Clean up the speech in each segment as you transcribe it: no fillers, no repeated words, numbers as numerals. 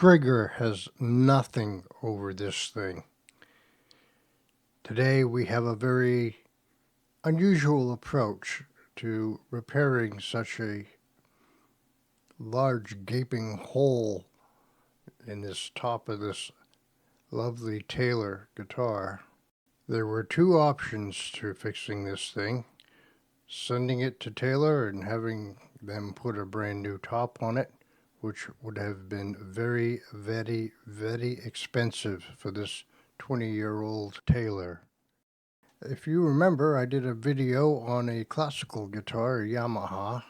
trigger has nothing over this thing. Today we have a very unusual approach to repairing such a large gaping hole in this top of this lovely Taylor guitar. There were two options to fixing this thing: sending it to Taylor and having them put a brand new top on it, which would have been very, very, very expensive for this 20-year-old Taylor. If you remember, I did a video on a classical guitar, a Yamaha,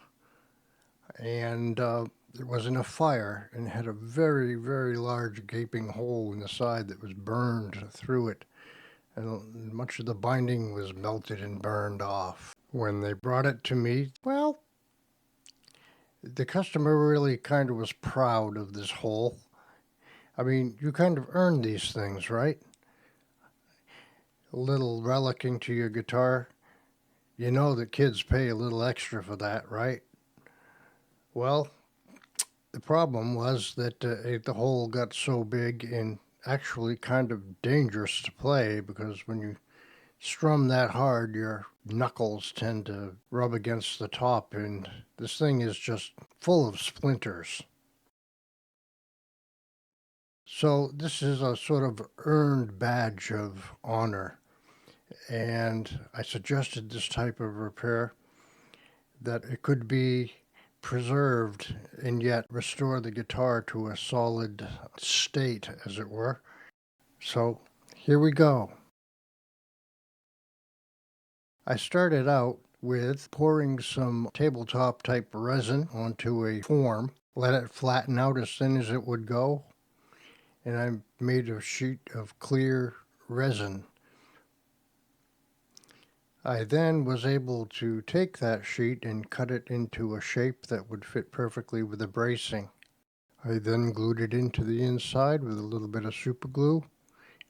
and it was in a fire and had a very, very large gaping hole in the side that was burned through it, and much of the binding was melted and burned off. When they brought it to me, well, the customer really kind of was proud of this hole. I mean, you kind of earn these things, right? A little relicking to your guitar. You know that kids pay a little extra for that, right? Well, the problem was that the hole got so big and actually kind of dangerous to play, because when you strum that hard, your knuckles tend to rub against the top, and this thing is just full of splinters. So this is a sort of earned badge of honor, and I suggested this type of repair, that it could be preserved and yet restore the guitar to a solid state, as it were. So here we go. I started out with pouring some tabletop type resin onto a form, let it flatten out as thin as it would go, and I made a sheet of clear resin. I then was able to take that sheet and cut it into a shape that would fit perfectly with the bracing. I then glued it into the inside with a little bit of super glue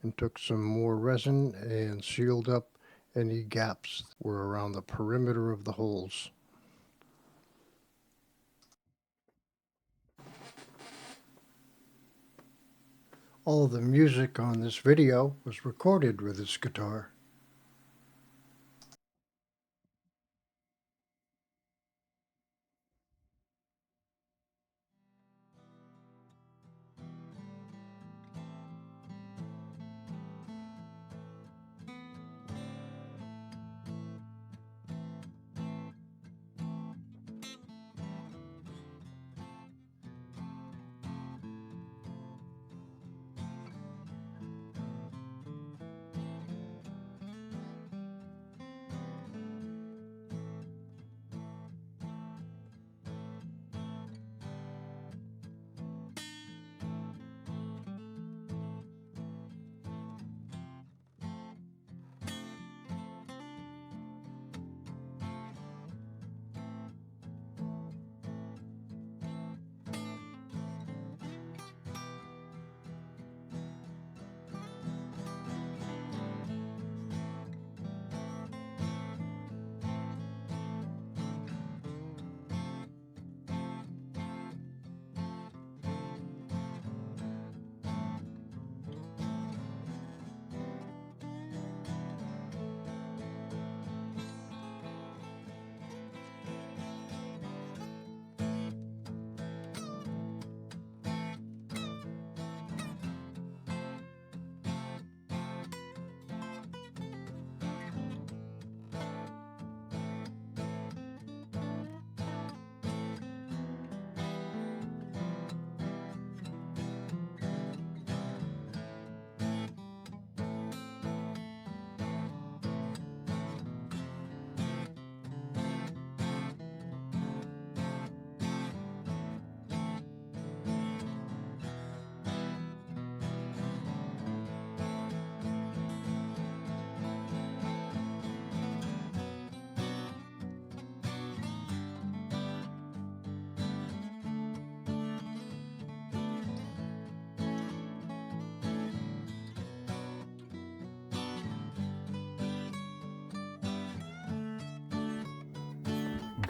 and took some more resin and sealed up any gaps that were around the perimeter of the holes. All the music on this video was recorded with this guitar.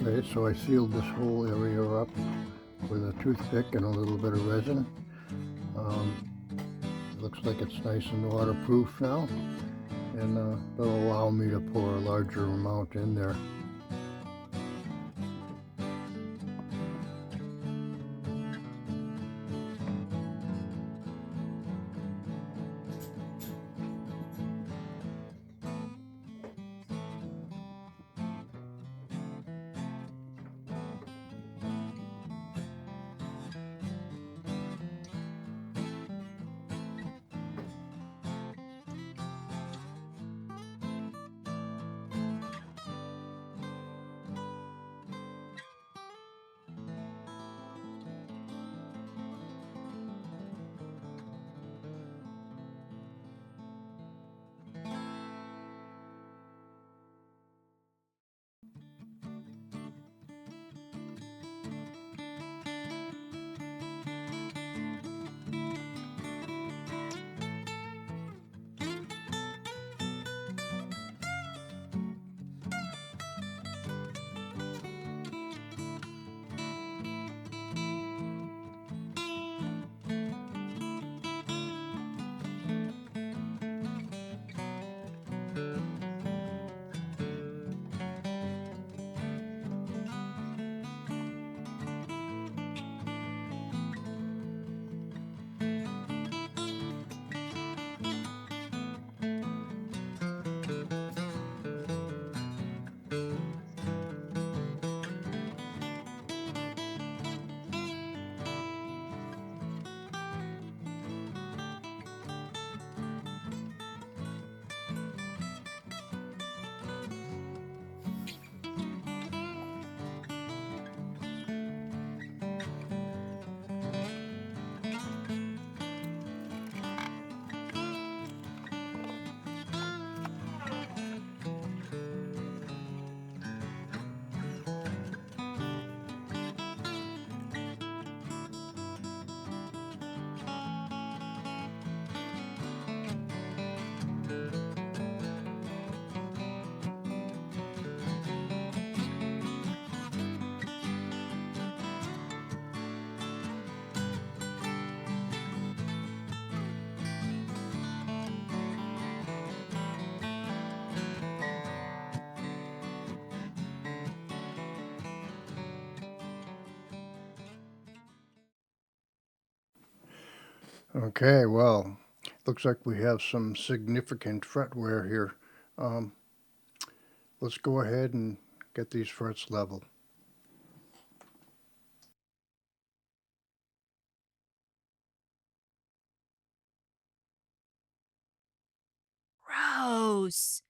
Okay, so I sealed this whole area up with a toothpick and a little bit of resin. It looks like it's nice and waterproof now, and that'll allow me to pour a larger amount in there. Okay, well, looks like we have some significant fret wear here. Um, let's go ahead and get these frets level. Gross.